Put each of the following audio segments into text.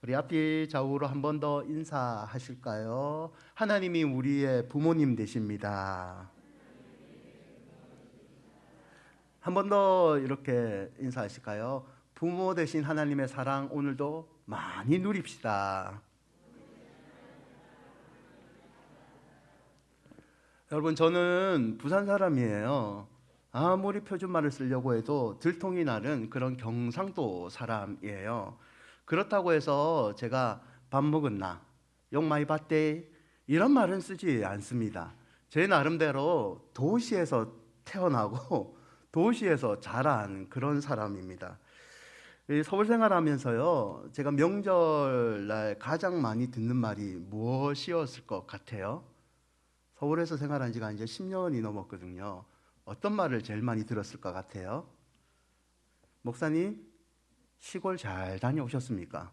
우리 앞뒤 좌우로 한 번 더 인사하실까요? 하나님이 우리의 부모님 되십니다. 한 번 더 이렇게 인사하실까요? 부모 되신 하나님의 사랑 오늘도 많이 누립시다. 여러분, 저는 부산 사람이에요. 아무리 표준말을 쓰려고 해도 들통이 나는 그런 경상도 사람이에요. 그렇다고 해서 제가 밥 먹었나, 욕 많이 봤대, 이런 말은 쓰지 않습니다. 제 나름대로 도시에서 태어나고 도시에서 자란 그런 사람입니다. 이 서울 생활하면서요, 제가 명절날 가장 많이 듣는 말이 무엇이었을 것 같아요? 서울에서 생활한 지가 이제 10년이 넘었거든요. 어떤 말을 제일 많이 들었을 것 같아요? 목사님, 시골 잘 다녀오셨습니까?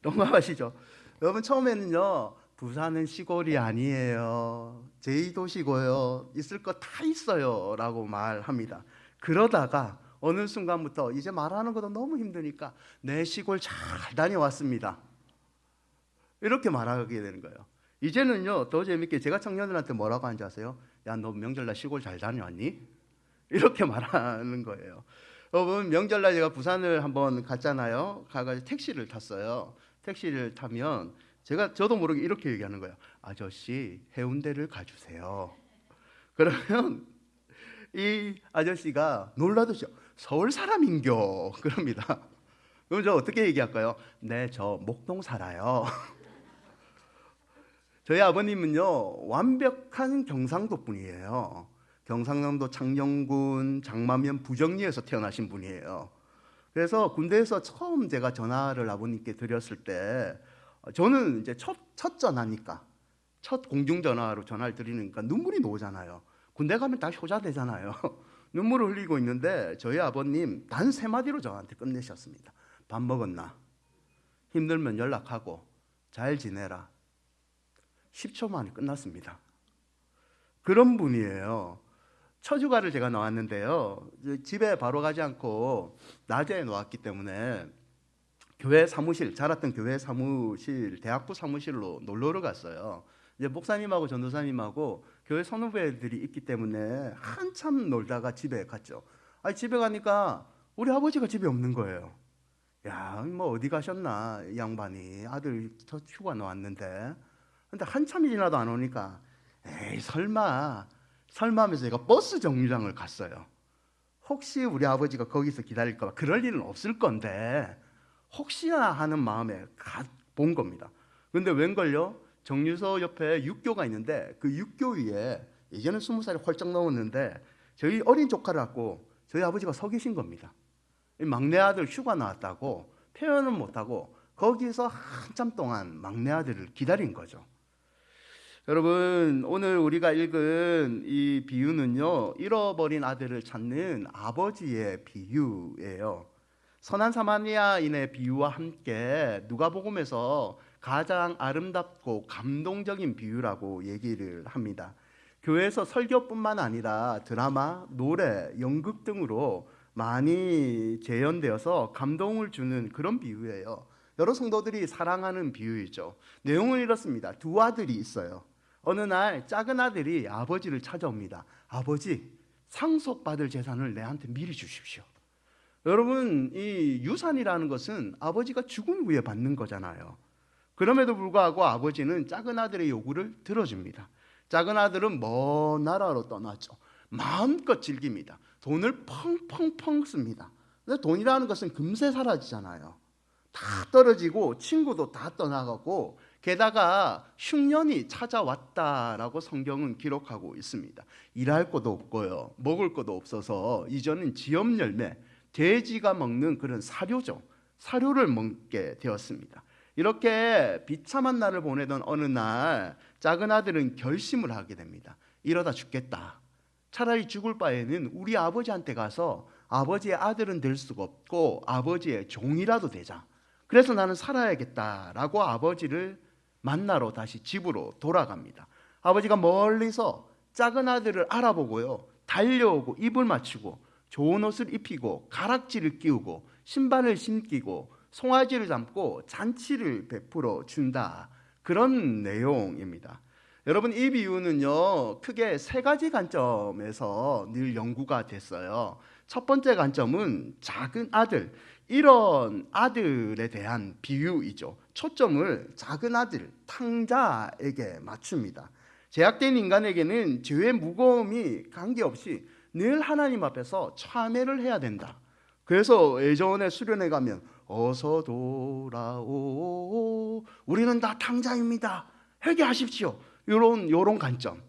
동감하시죠? 여러분, 처음에는요, 부산은 시골이 아니에요. 제2도시고요. 있을 거 다 있어요. 라고 말합니다. 그러다가 어느 순간부터 이제 말하는 것도 너무 힘드니까 내 시골 잘 다녀왔습니다. 이렇게 말하게 되는 거예요. 이제는요, 더 재밌게 제가 청년들한테 뭐라고 하는지 아세요? 야, 너 명절날 시골 잘 다녀왔니? 이렇게 말하는 거예요. 여러분, 명절날 제가 부산을 한번 갔잖아요. 가가지고 택시를 탔어요. 택시를 타면 저도 모르게 이렇게 얘기하는 거예요. 아저씨, 해운대를 가주세요. 그러면 이 아저씨가 놀라듯이 서울 사람인겨 그럽니다. 그럼 저 어떻게 얘기할까요? 네, 저 목동 살아요. 저희 아버님은요, 완벽한 경상도 분이에요. 경상남도 창녕군 장마면 부정리에서 태어나신 분이에요. 그래서 군대에서 처음 제가 전화를 아버님께 드렸을 때, 저는 이제 첫 전화니까, 첫 공중전화로 전화를 드리니까 눈물이 나오잖아요. 군대 가면 다 효자 되잖아요. 눈물을 흘리고 있는데 저희 아버님 단 세 마디로 저한테 끝내셨습니다. 밥 먹었나? 힘들면 연락하고 잘 지내라. 10초 만에 끝났습니다. 그런 분이에요. 처주가를 제가 나왔는데요, 집에 바로 가지 않고 낮에 나왔기 때문에 교회 사무실, 자랐던 교회 사무실, 대학부 사무실로 놀러를 갔어요. 이제 목사님하고 전도사님하고 교회 선후배들이 있기 때문에 한참 놀다가 집에 갔죠. 아니, 집에 가니까 우리 아버지가 집에 없는 거예요. 야, 뭐 어디 가셨나 이 양반이, 아들 저 휴가 나왔는데. 근데 한참이 지나도 안 오니까 에이 설마 하면서 제가 버스 정류장을 갔어요. 혹시 우리 아버지가 거기서 기다릴까 봐, 그럴 일은 없을 건데 혹시나 하는 마음에 본 겁니다. 근데 웬걸요? 정류소 옆에 육교가 있는데 그 육교 위에 이제는 20살이 훌쩍 넘었는데 저희 어린 조카를 갖고 저희 아버지가 서 계신 겁니다. 막내 아들 휴가 나왔다고 표현은 못하고 거기서 한참 동안 막내 아들을 기다린 거죠. 여러분, 오늘 우리가 읽은 이 비유는요, 잃어버린 아들을 찾는 아버지의 비유예요. 선한 사마리아인의 비유와 함께 누가복음에서 가장 아름답고 감동적인 비유라고 얘기를 합니다. 교회에서 설교뿐만 아니라 드라마, 노래, 연극 등으로 많이 재현되어서 감동을 주는 그런 비유예요. 여러 성도들이 사랑하는 비유이죠. 내용은 이렇습니다. 두 아들이 있어요. 어느 날 작은 아들이 아버지를 찾아옵니다. 아버지, 상속받을 재산을 내한테 미리 주십시오. 여러분, 이 유산이라는 것은 아버지가 죽은 후에 받는 거잖아요. 그럼에도 불구하고 아버지는 작은 아들의 요구를 들어줍니다. 작은 아들은 먼 나라로 떠나죠. 마음껏 즐깁니다. 돈을 펑펑펑 씁니다. 근데 돈이라는 것은 금세 사라지잖아요. 다 떨어지고 친구도 다 떠나가고 게다가 흉년이 찾아왔다라고 성경은 기록하고 있습니다. 일할 것도 없고요, 먹을 것도 없어서 이제는 지업 열매, 돼지가 먹는 그런 사료죠. 사료를 먹게 되었습니다. 이렇게 비참한 날을 보내던 어느 날 작은 아들은 결심을 하게 됩니다. 이러다 죽겠다. 차라리 죽을 바에는 우리 아버지한테 가서 아버지의 아들은 될 수가 없고 아버지의 종이라도 되자. 그래서 나는 살아야겠다라고 아버지를 만나러 다시 집으로 돌아갑니다. 아버지가 멀리서 작은 아들을 알아보고요, 달려오고 입을 맞추고 좋은 옷을 입히고 가락지를 끼우고 신발을 신기고 송아지를 잡고 잔치를 베풀어 준다. 그런 내용입니다. 여러분, 이 비유는요, 크게 세 가지 관점에서 늘 연구가 됐어요. 첫 번째 관점은 작은 아들, 이런 아들에 대한 비유이죠. 초점을 작은 아들, 탕자에게 맞춥니다. 제약된 인간에게는 죄의 무거움이 관계없이 늘 하나님 앞에서 참회를 해야 된다. 그래서 예전에 수련회 가면 어서 돌아오, 우리는 다 탕자입니다, 회개하십시오, 요런 관점,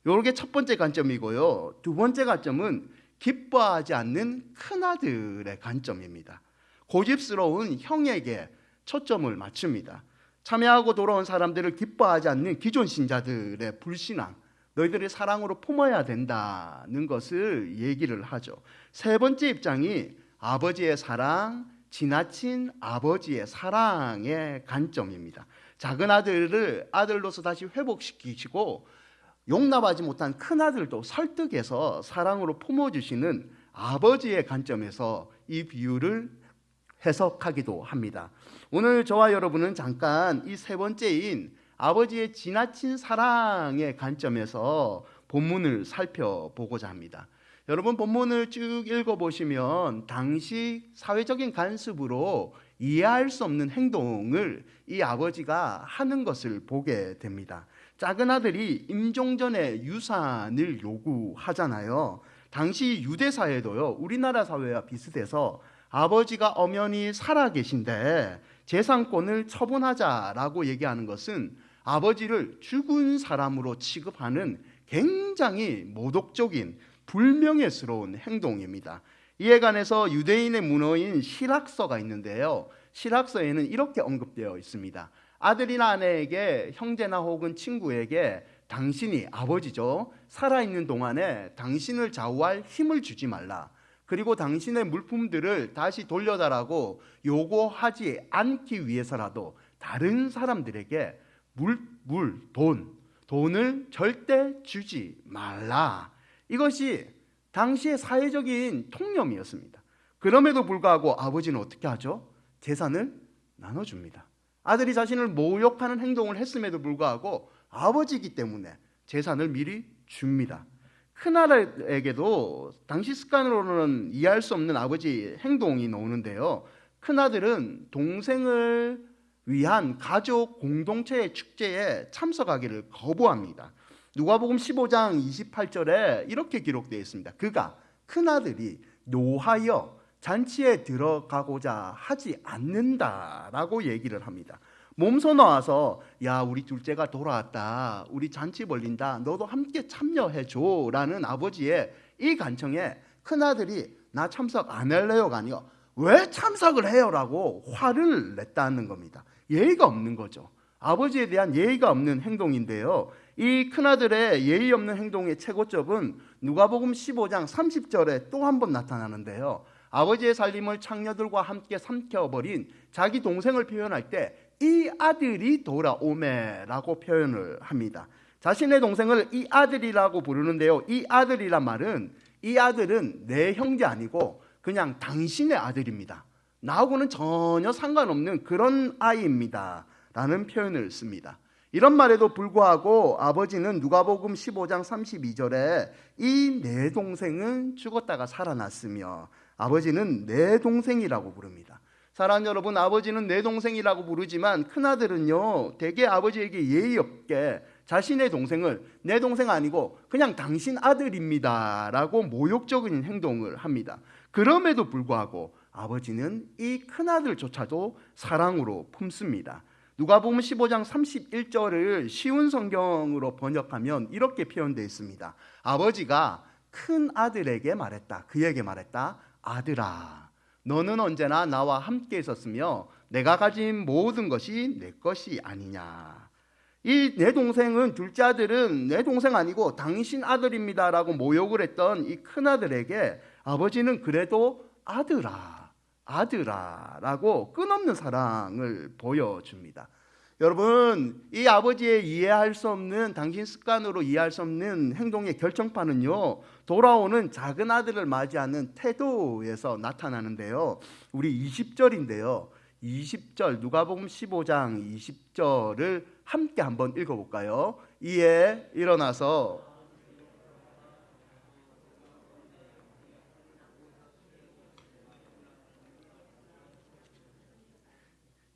요게 첫 번째 관점이고요. 두 번째 관점은 기뻐하지 않는 큰아들의 관점입니다. 고집스러운 형에게 초점을 맞춥니다. 참여하고 돌아온 사람들을 기뻐하지 않는 기존 신자들의 불신앙, 너희들이 사랑으로 품어야 된다는 것을 얘기를 하죠. 세 번째 입장이 아버지의 사랑, 지나친 아버지의 사랑의 관점입니다. 작은 아들을 아들로서 다시 회복시키시고 용납하지 못한 큰아들도 설득해서 사랑으로 품어주시는 아버지의 관점에서 이 비유를 해석하기도 합니다. 오늘 저와 여러분은 잠깐 이 세 번째인 아버지의 지나친 사랑의 관점에서 본문을 살펴보고자 합니다. 여러분, 본문을 쭉 읽어보시면 당시 사회적인 관습으로 이해할 수 없는 행동을 이 아버지가 하는 것을 보게 됩니다. 작은 아들이 임종 전에 유산을 요구하잖아요. 당시 유대 사회도요, 우리나라 사회와 비슷해서 아버지가 엄연히 살아계신데 재산권을 처분하자라고 얘기하는 것은 아버지를 죽은 사람으로 취급하는 굉장히 모독적인 불명예스러운 행동입니다. 이에 관해서 유대인의 문어인 실학서가 있는데요, 실학서에는 이렇게 언급되어 있습니다. 아들이나 아내에게, 형제나 혹은 친구에게 당신이, 아버지죠, 살아있는 동안에 당신을 좌우할 힘을 주지 말라. 그리고 당신의 물품들을 다시 돌려달라고 요구하지 않기 위해서라도 다른 사람들에게 돈을 절대 주지 말라. 이것이 당시의 사회적인 통념이었습니다. 그럼에도 불구하고 아버지는 어떻게 하죠? 재산을 나눠줍니다. 아들이 자신을 모욕하는 행동을 했음에도 불구하고 아버지이기 때문에 재산을 미리 줍니다. 큰아들에게도 당시 습관으로는 이해할 수 없는 아버지 행동이 나오는데요, 큰아들은 동생을 위한 가족 공동체의 축제에 참석하기를 거부합니다. 누가복음 15장 28절에 이렇게 기록되어 있습니다. 그가, 큰아들이 노하여 잔치에 들어가고자 하지 않는다라고 얘기를 합니다. 몸소 나와서 야, 우리 둘째가 돌아왔다, 우리 잔치 벌린다, 너도 함께 참여해줘 라는 아버지의 이 간청에 큰아들이 나 참석 안 할래요가 아니요, 왜 참석을 해요? 라고 화를 냈다는 겁니다. 예의가 없는 거죠. 아버지에 대한 예의가 없는 행동인데요, 이 큰아들의 예의 없는 행동의 최고점은 누가복음 15장 30절에 또 한 번 나타나는데요, 아버지의 살림을 창녀들과 함께 삼켜버린 자기 동생을 표현할 때 이 아들이 돌아오매라고 표현을 합니다. 자신의 동생을 이 아들이라고 부르는데요, 이 아들이란 말은, 이 아들은 내 형제 아니고 그냥 당신의 아들입니다, 나하고는 전혀 상관없는 그런 아이입니다 라는 표현을 씁니다. 이런 말에도 불구하고 아버지는 누가복음 15장 32절에 이 내 동생은 죽었다가 살아났으며, 아버지는 내 동생이라고 부릅니다. 사랑하는 여러분, 아버지는 내 동생이라고 부르지만 큰아들은요, 대개 아버지에게 예의 없게 자신의 동생을 내 동생 아니고 그냥 당신 아들입니다 라고 모욕적인 행동을 합니다. 그럼에도 불구하고 아버지는 이 큰아들조차도 사랑으로 품습니다. 누가복음 15장 31절을 쉬운 성경으로 번역하면 이렇게 표현되어 있습니다. 아버지가 큰 아들에게 말했다. 그에게 말했다. 아들아, 너는 언제나 나와 함께 있었으며 내가 가진 모든 것이 내 것이 아니냐. 이 내 동생은, 둘째 아들은 내 동생 아니고 당신 아들입니다라고 모욕을 했던 이 큰아들에게 아버지는 그래도 아들아, 아들아 라고 끝없는 사랑을 보여줍니다. 여러분, 이 아버지의 이해할 수 없는, 당신 습관으로 이해할 수 없는 행동의 결정판은요, 돌아오는 작은 아들을 맞이하는 태도에서 나타나는데요, 우리 20절인데요, 20절, 누가복음 15장 20절을 함께 한번 읽어볼까요? 이에 일어나서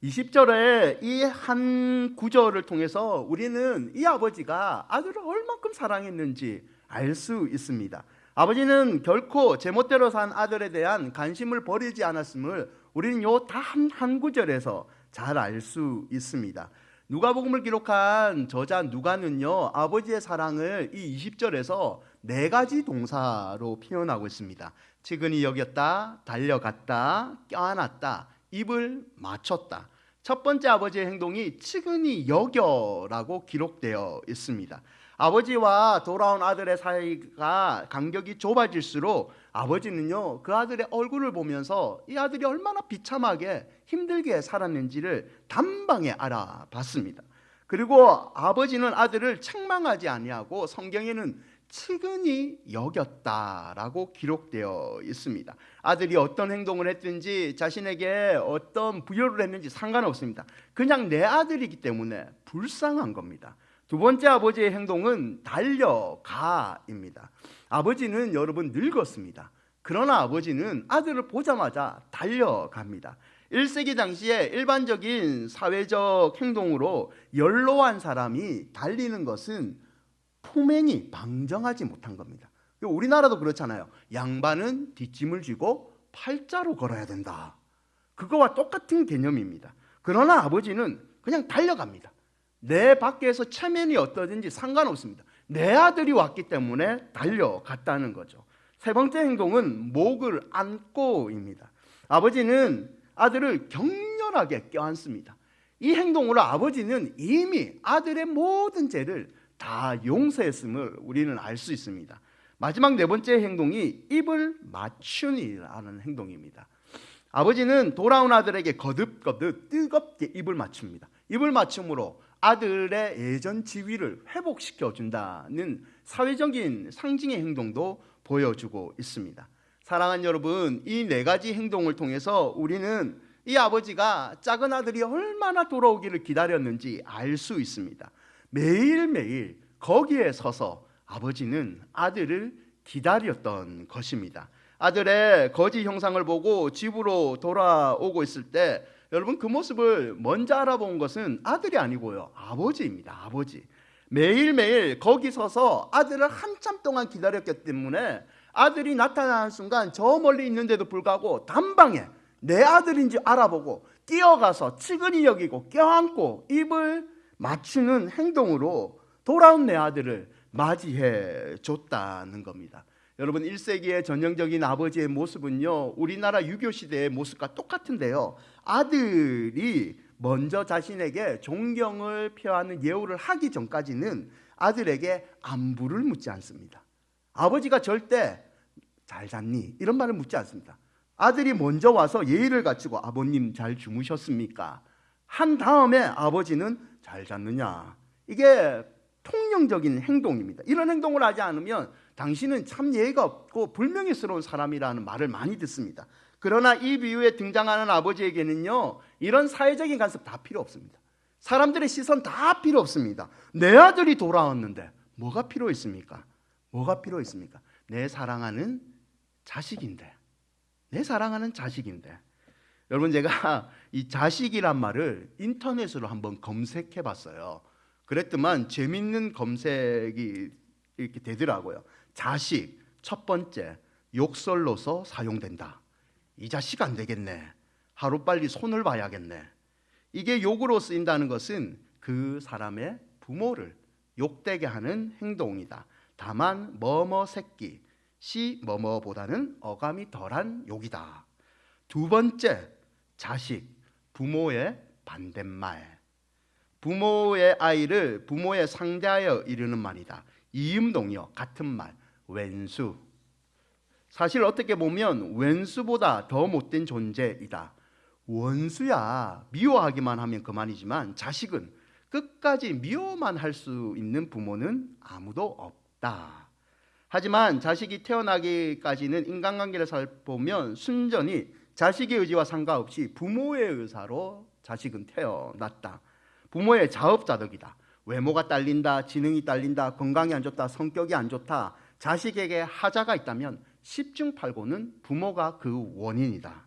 20절에 이 한 구절을 통해서 우리는 이 아버지가 아들을 얼만큼 사랑했는지 알 수 있습니다. 아버지는 결코 제멋대로 산 아들에 대한 관심을 버리지 않았음을 우리는 요 다 한 구절에서 잘 알 수 있습니다. 누가복음을 기록한 저자 누가는요, 아버지의 사랑을 이 20절에서 네 가지 동사로 표현하고 있습니다. 측은히 여겼다, 달려갔다, 껴안았다, 입을 맞췄다. 첫 번째 아버지의 행동이 측은히 여겨라고 기록되어 있습니다. 아버지와 돌아온 아들의 사이가 간격이 좁아질수록 아버지는요, 그 아들의 얼굴을 보면서 이 아들이 얼마나 비참하게 힘들게 살았는지를 단방에 알아봤습니다. 그리고 아버지는 아들을 책망하지 아니하고 성경에는 측은히 여겼다라고 기록되어 있습니다. 아들이 어떤 행동을 했든지 자신에게 어떤 부여를 했는지 상관없습니다. 그냥 내 아들이기 때문에 불쌍한 겁니다. 두 번째 아버지의 행동은 달려가입니다. 아버지는 여러분 늙었습니다. 그러나 아버지는 아들을 보자마자 달려갑니다. 1세기 당시에 일반적인 사회적 행동으로 연로한 사람이 달리는 것은 품행이 방정하지 못한 겁니다. 우리나라도 그렇잖아요. 양반은 뒷짐을 쥐고 팔자로 걸어야 된다. 그거와 똑같은 개념입니다. 그러나 아버지는 그냥 달려갑니다. 내 밖에서 체면이 어떠든지 상관없습니다. 내 아들이 왔기 때문에 달려갔다는 거죠. 세 번째 행동은 목을 안고입니다. 아버지는 아들을 격렬하게 껴안습니다. 이 행동으로 아버지는 이미 아들의 모든 죄를 다 용서했음을 우리는 알 수 있습니다. 마지막 네 번째 행동이 입을 맞추니라는 행동입니다. 아버지는 돌아온 아들에게 거듭거듭 뜨겁게 입을 맞춥니다. 입을 맞춤으로 아들의 예전 지위를 회복시켜 준다는 사회적인 상징의 행동도 보여주고 있습니다. 사랑하는 여러분, 이 네 가지 행동을 통해서 우리는 이 아버지가 작은 아들이 얼마나 돌아오기를 기다렸는지 알 수 있습니다. 매일매일 거기에 서서 아버지는 아들을 기다렸던 것입니다. 아들의 거지 형상을 보고 집으로 돌아오고 있을 때 여러분, 그 모습을 먼저 알아본 것은 아들이 아니고요, 아버지입니다. 아버지. 매일매일 거기 서서 아들을 한참 동안 기다렸기 때문에 아들이 나타나는 순간 저 멀리 있는데도 불구하고 단방에 내 아들인지 알아보고 뛰어가서 측은히 여기고 껴안고 입을 맞추는 행동으로 돌아온 내 아들을 맞이해 줬다는 겁니다. 여러분, 1세기의 전형적인 아버지의 모습은요, 우리나라 유교 시대의 모습과 똑같은데요, 아들이 먼저 자신에게 존경을 표하는 예우를 하기 전까지는 아들에게 안부를 묻지 않습니다. 아버지가 절대 잘 잤니? 이런 말을 묻지 않습니다. 아들이 먼저 와서 예의를 갖추고 아버님 잘 주무셨습니까? 한 다음에 아버지는 잘 잤느냐? 이게 통령적인 행동입니다. 이런 행동을 하지 않으면 당신은 참 예의가 없고 불명예스러운 사람이라는 말을 많이 듣습니다. 그러나 이 비유에 등장하는 아버지에게는요, 이런 사회적인 간섭 다 필요 없습니다. 사람들의 시선 다 필요 없습니다. 내 아들이 돌아왔는데 뭐가 필요 있습니까? 뭐가 필요 있습니까? 내 사랑하는 자식인데, 내 사랑하는 자식인데. 여러분, 제가 이 자식이란 말을 인터넷으로 한번 검색해 봤어요. 그랬더만 재밌는 검색이 이렇게 되더라고요. 자식, 첫 번째, 욕설로서 사용된다. 이 자식 안 되겠네. 하루빨리 손을 봐야겠네. 이게 욕으로 쓰인다는 것은 그 사람의 부모를 욕되게 하는 행동이다. 다만 뭐뭐 새끼, 시 뭐뭐보다는 어감이 덜한 욕이다. 두 번째, 자식, 부모의 반대말. 부모의 아이를 부모의 상대하여 이르는 말이다. 이음동이요, 같은 말, 왼수. 사실 어떻게 보면 왼수보다 더 못된 존재이다. 원수야, 미워하기만 하면 그만이지만 자식은 끝까지 미워만 할 수 있는 부모는 아무도 없다. 하지만 자식이 태어나기까지는 인간관계를 살펴보면 순전히 자식의 의지와 상관없이 부모의 의사로 자식은 태어났다. 부모의 자업자득이다. 외모가 딸린다, 지능이 딸린다, 건강이 안 좋다, 성격이 안 좋다, 자식에게 하자가 있다면 10중 8구는 부모가 그 원인이다.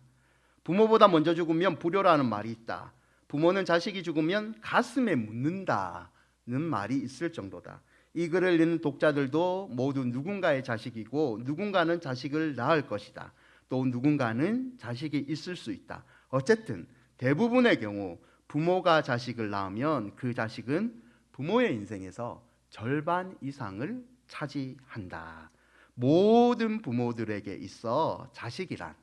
부모보다 먼저 죽으면 불효라는 말이 있다. 부모는 자식이 죽으면 가슴에 묻는다는 말이 있을 정도다. 이 글을 읽는 독자들도 모두 누군가의 자식이고 누군가는 자식을 낳을 것이다. 또 누군가는 자식이 있을 수 있다. 어쨌든 대부분의 경우 부모가 자식을 낳으면 그 자식은 부모의 인생에서 절반 이상을 차지한다. 모든 부모들에게 있어 자식이란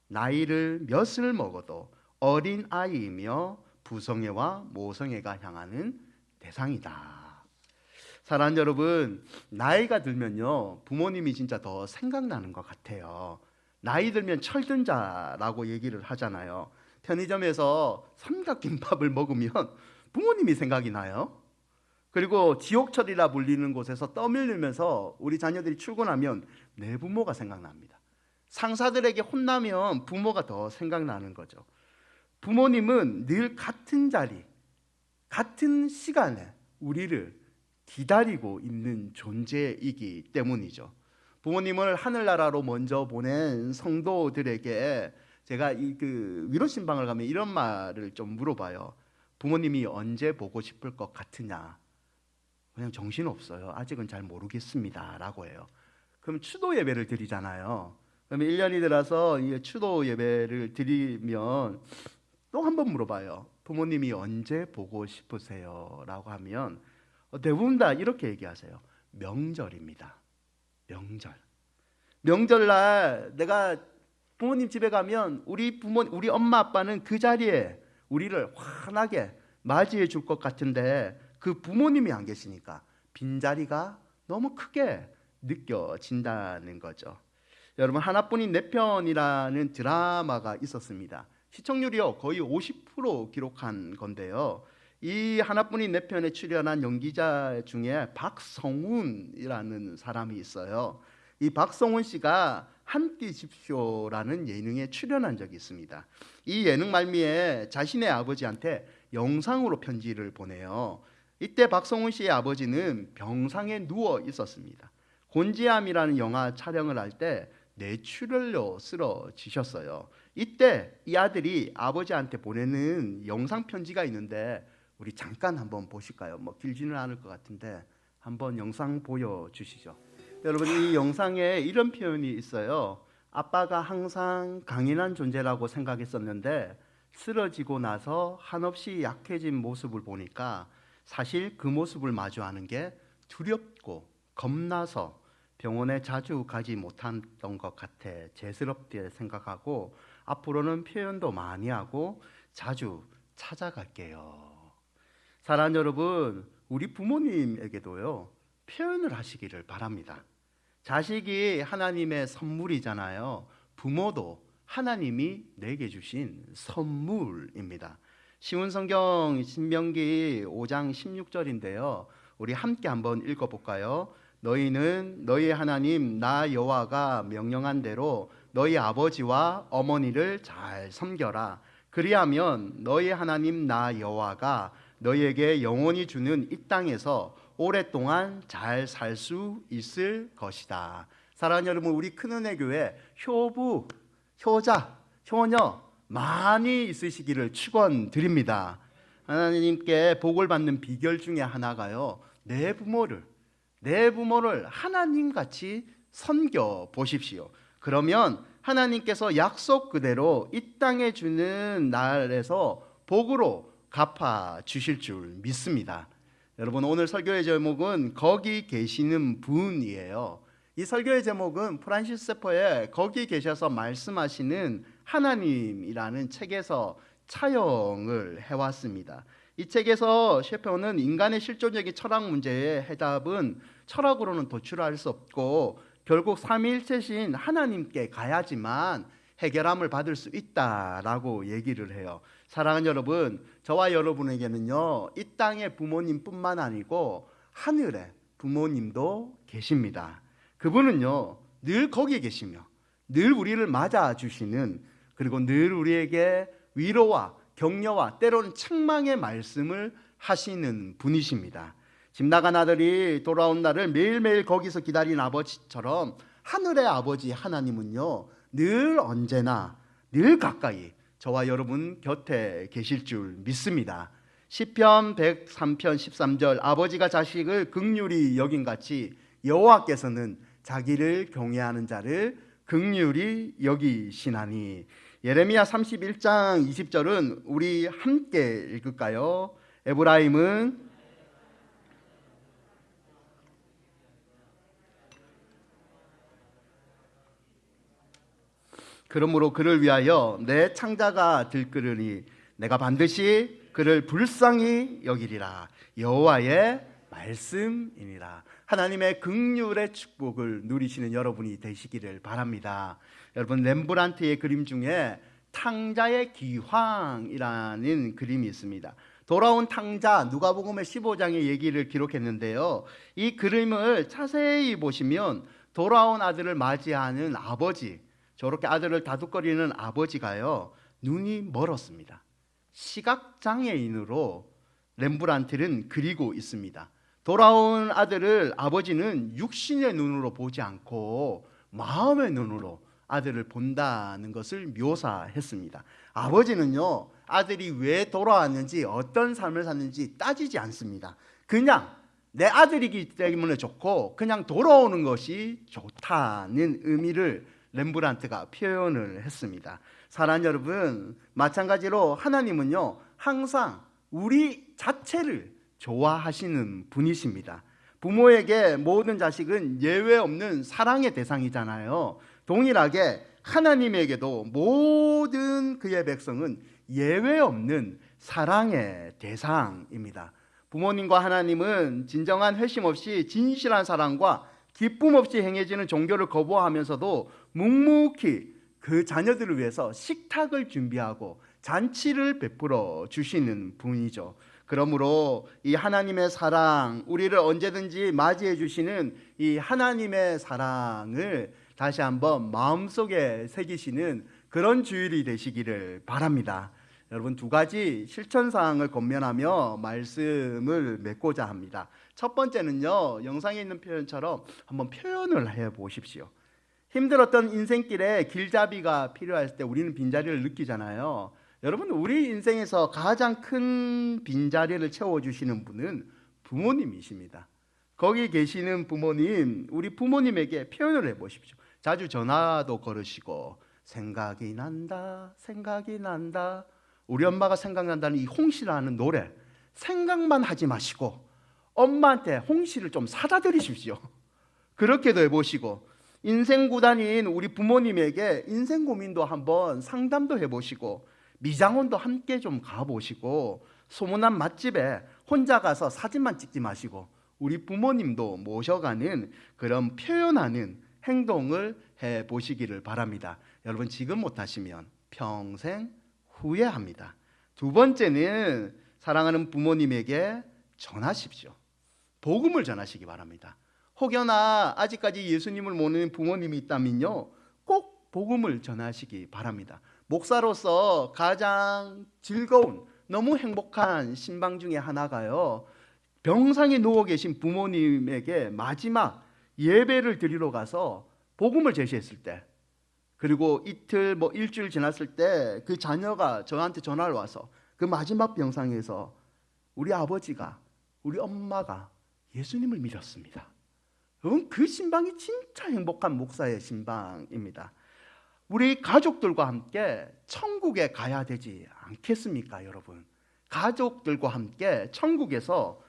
나이를 몇을 먹어도 어린 아이이며 부성애와 모성애가 향하는 대상이다. 사랑하는 여러분, 나이가 들면요 부모님이 진짜 더 생각나는 것 같아요. 나이 들면 철든자라고 얘기를 하잖아요. 편의점에서 삼각김밥을 먹으면 부모님이 생각이 나요. 그리고 지옥철이라 불리는 곳에서 떠밀리면서 우리 자녀들이 출근하면 내 부모가 생각납니다. 상사들에게 혼나면 부모가 더 생각나는 거죠. 부모님은 늘 같은 자리, 같은 시간에 우리를 기다리고 있는 존재이기 때문이죠. 부모님을 하늘나라로 먼저 보낸 성도들에게 제가 위로 신방을 가면 이런 말을 좀 물어봐요. 부모님이 언제 보고 싶을 것 같으냐? 그냥 정신없어요. 아직은 잘 모르겠습니다 라고 해요. 그럼 추도 예배를 드리잖아요. 그러면 1년이 들어서 추도 예배를 드리면 또 한 번 물어봐요. 부모님이 언제 보고 싶으세요? 라고 하면 대부분 다 이렇게 얘기하세요. 명절입니다. 명절날 내가 부모님 집에 가면 우리 엄마 아빠는 그 자리에 우리를 환하게 맞이해 줄 것 같은데 그 부모님이 안 계시니까 빈자리가 너무 크게 느껴진다는 거죠. 여러분, 하나뿐인 내 편이라는 드라마가 있었습니다. 시청률이요 거의 50% 기록한 건데요. 이 하나뿐인 내 편에 출연한 연기자 중에 박성훈이라는 사람이 있어요. 이 박성훈 씨가 함께 집쇼라는 예능에 출연한 적이 있습니다. 이 예능 말미에 자신의 아버지한테 영상으로 편지를 보내요. 이때 박성훈 씨의 아버지는 병상에 누워 있었습니다. 곤지암이라는 영화 촬영을 할 때 뇌출혈로 쓰러지셨어요. 이때 이 아들이 아버지한테 보내는 영상 편지가 있는데 우리 잠깐 한번 보실까요? 길지는 않을 것 같은데 한번 영상 보여주시죠. 여러분, 이 영상에 이런 표현이 있어요. 아빠가 항상 강인한 존재라고 생각했었는데 쓰러지고 나서 한없이 약해진 모습을 보니까 사실 그 모습을 마주하는 게 두렵고 겁나서 병원에 자주 가지 못했던 것 같아 죄스럽게 생각하고 앞으로는 표현도 많이 하고 자주 찾아갈게요. 사랑하는 여러분, 우리 부모님에게도요 표현을 하시기를 바랍니다. 자식이 하나님의 선물이잖아요. 부모도 하나님이 내게 주신 선물입니다. 쉬운 성경 신명기 5장 16절인데요. 우리 함께 한번 읽어볼까요? 너희는 너희 하나님 나 여호와가 명령한 대로 너희 아버지와 어머니를 잘 섬겨라. 그리하면 너희 하나님 나 여호와가 너희에게 영원히 주는 이 땅에서 오랫동안 잘 살 수 있을 것이다. 사랑하는 여러분, 우리 큰은혜 교회 효부, 효자, 효녀 많이 있으시기를 축원드립니다. 하나님께 복을 받는 비결 중에 하나가요, 내 부모를 하나님같이 섬겨 보십시오. 그러면 하나님께서 약속 그대로 이 땅에 주는 날에서 복으로 갚아 주실 줄 믿습니다. 여러분, 오늘 설교의 제목은 거기 계시는 분이에요. 이 설교의 제목은 프란시스 세퍼의 거기 계셔서 말씀하시는 하나님이라는 책에서 차영을 해왔습니다. 이 책에서 셰퍼는 인간의 실존적인 철학 문제의 해답은 철학으로는 도출할 수 없고 결국 삼위일체신 하나님께 가야지만 해결함을 받을 수 있다라고 얘기를 해요. 사랑하는 여러분, 저와 여러분에게는요 이 땅의 부모님뿐만 아니고 하늘의 부모님도 계십니다. 그분은요 늘 거기에 계시며 늘 우리를 맞아주시는 그리고 늘 우리에게 위로와 격려와 때로는 책망의 말씀을 하시는 분이십니다. 집 나간 아들이 돌아온 날을 매일매일 거기서 기다린 아버지처럼 하늘의 아버지 하나님은요, 늘 언제나 늘 가까이 저와 여러분 곁에 계실 줄 믿습니다. 시편 103편 13절, 아버지가 자식을 긍휼히 여김같이 여호와께서는 자기를 경외하는 자를 긍휼히 여기시나니. 예레미야 31장 20절은 우리 함께 읽을까요? 에브라임은 그러므로 그를 위하여 내 창자가 들끓으니 내가 반드시 그를 불쌍히 여기리라. 여호와의 말씀이니라. 하나님의 긍휼의 축복을 누리시는 여러분이 되시기를 바랍니다. 여러분, 렘브란트의 그림 중에 탕자의 기황이라는 그림이 있습니다. 돌아온 탕자, 누가복음의 15장의 얘기를 기록했는데요, 이 그림을 자세히 보시면 돌아온 아들을 맞이하는 아버지, 저렇게 아들을 다독거리는 아버지가요, 눈이 멀었습니다. 시각장애인으로 렘브란트는 그리고 있습니다. 돌아온 아들을 아버지는 육신의 눈으로 보지 않고 마음의 눈으로 아들을 본다는 것을 묘사했습니다. 아버지는요, 아들이 왜 돌아왔는지 어떤 삶을 샀는지 따지지 않습니다. 그냥 내 아들이기 때문에 좋고 그냥 돌아오는 것이 좋다는 의미를 렘브란트가 표현을 했습니다. 사랑하는 여러분, 마찬가지로 하나님은요, 항상 우리 자체를 좋아하시는 분이십니다. 부모에게 모든 자식은 예외 없는 사랑의 대상이잖아요. 동일하게 하나님에게도 모든 그의 백성은 예외 없는 사랑의 대상입니다. 부모님과 하나님은 진정한 회심 없이 진실한 사랑과 기쁨 없이 행해지는 종교를 거부하면서도 묵묵히 그 자녀들을 위해서 식탁을 준비하고 잔치를 베풀어 주시는 분이죠. 그러므로 이 하나님의 사랑, 우리를 언제든지 맞이해 주시는 이 하나님의 사랑을 다시 한번 마음속에 새기시는 그런 주일이 되시기를 바랍니다. 여러분, 두 가지 실천사항을 권면하며 말씀을 맺고자 합니다. 첫 번째는요, 영상에 있는 표현처럼 한번 표현을 해 보십시오. 힘들었던 인생길에 길잡이가 필요할 때 우리는 빈자리를 느끼잖아요. 여러분, 우리 인생에서 가장 큰 빈자리를 채워주시는 분은 부모님이십니다. 거기 계시는 부모님, 우리 부모님에게 표현을 해 보십시오. 자주 전화도 걸으시고 생각이 난다, 생각이 난다. 우리 엄마가 생각난다는 이 홍시라는 노래 생각만 하지 마시고 엄마한테 홍시를 좀 사다 드리십시오. 그렇게도 해보시고, 인생 구단인 우리 부모님에게 인생 고민도 한번 상담도 해보시고, 미장원도 함께 좀 가보시고, 소문난 맛집에 혼자 가서 사진만 찍지 마시고 우리 부모님도 모셔가는 그런 표현하는 행동을 해보시기를 바랍니다. 여러분, 지금 못하시면 평생 후회합니다. 두 번째는 사랑하는 부모님에게 전하십시오. 복음을 전하시기 바랍니다. 혹여나 아직까지 예수님을 모르는 부모님이 있다면요, 꼭 복음을 전하시기 바랍니다. 목사로서 가장 즐거운, 너무 행복한 신방 중에 하나가요, 병상에 누워 계신 부모님에게 마지막 예배를 드리러 가서 복음을 제시했을 때, 그리고 이틀 일주일 지났을 때 그 자녀가 저한테 전화를 와서 그 마지막 병상에서 우리 아버지가, 우리 엄마가 예수님을 믿었습니다. 그 신방이 진짜 행복한 목사의 신방입니다. 우리 가족들과 함께 천국에 가야 되지 않겠습니까, 여러분? 가족들과 함께 천국에서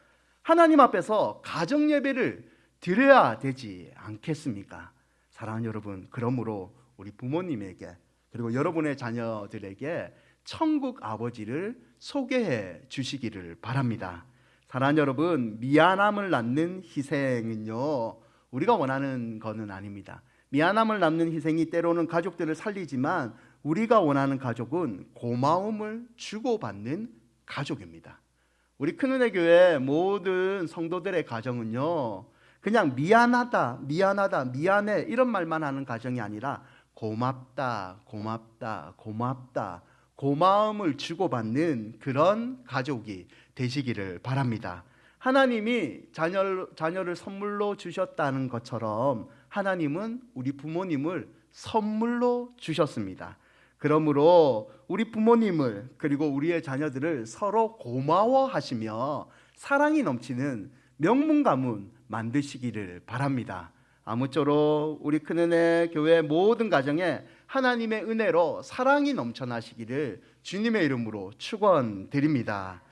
하나님 앞에서 가정 예배를 드려야 되지 않겠습니까? 사랑하는 여러분, 그러므로 우리 부모님에게, 그리고 여러분의 자녀들에게 천국 아버지를 소개해 주시기를 바랍니다. 사랑하는 여러분, 미안함을 낳는 희생은요, 우리가 원하는 것은 아닙니다. 미안함을 낳는 희생이 때로는 가족들을 살리지만 우리가 원하는 가족은 고마움을 주고받는 가족입니다. 우리 큰은혜 교회 모든 성도들의 가정은요, 그냥 미안하다, 미안하다, 미안해 이런 말만 하는 가정이 아니라 고맙다, 고맙다, 고맙다, 고마움을 주고받는 그런 가족이 되시기를 바랍니다. 하나님이 자녀를 선물로 주셨다는 것처럼 하나님은 우리 부모님을 선물로 주셨습니다. 그러므로 우리 부모님을 그리고 우리의 자녀들을 서로 고마워하시며 사랑이 넘치는 명문 가문 만드시기를 바랍니다. 아무쪼록 우리 큰은혜 교회 모든 가정에 하나님의 은혜로 사랑이 넘쳐나시기를 주님의 이름으로 축원드립니다.